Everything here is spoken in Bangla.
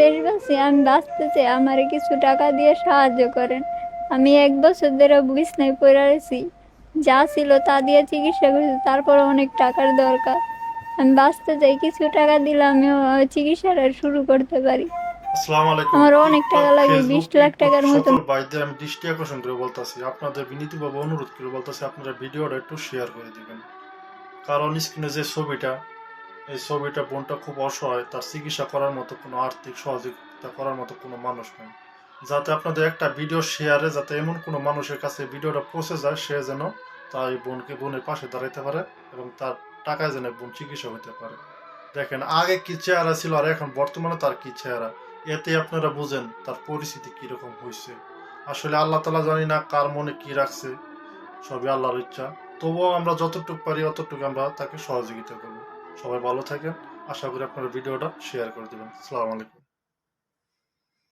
দেশবাসী, আমি বাঁচতে চাই, আমারে কিছু টাকা দিয়ে সাহায্য করেন। আমি 1 বছর ধরে বিছনায় পড়ে আছি, যা ছিল তা দিয়ে চিকিৎসা করছি, তারপরে অনেক টাকার দরকার। আমি বাঁচতে চাই, কিছু টাকা দিলে আমি চিকিৎসাটা শুরু করতে পারি। আসসালামু আলাইকুম। আমার অনেক টিকটক, টাকা লাগবে, ফেসবুক, 20 লাখ ইউটিউব টাকার মতন। সকল ভাইদের আমি দৃষ্টি আকর্ষণ করে বলতেছি, আপনাদের বিনীতভাবে অনুরোধ করে বলতেছি, আপনারা ভিডিওটা একটু শেয়ার করে দিবেন। কারণ স্ক্রিনে যে ছবিটা, এই ছবিটা বোনটা খুব অসহায়, তার চিকিৎসা করার মতো কোনো আর্থিক সহযোগিতা করার মতো কোনো মানুষ নেই। যাতে আপনাদের একটা ভিডিও শেয়ারে যাতে এমন কোনো মানুষের কাছে ভিডিওটা পৌঁছে যায়, সে যেন তার এই বোনের পাশে দাঁড়াতে পারে এবং তার টাকায় যেন বোন চিকিৎসা হতে পারে। দেখেন আগে কি চেহারা ছিল আর এখন বর্তমানে তার কি চেহারা, এতে আপনারা বুঝেন তার পরিস্থিতি কিরকম হয়েছে। আসলে আল্লাহ তালা জানি না কার মনে কি রাখছে, সবই আল্লাহর ইচ্ছা। তবুও আমরা যতটুকু পারি অতটুকু আমরা তাকে সহযোগিতা করবো। সবাই ভালো থাকেন, আশা করি আপনারা ভিডিওটা শেয়ার করে দেবেন। আসসালামু আলাইকুম।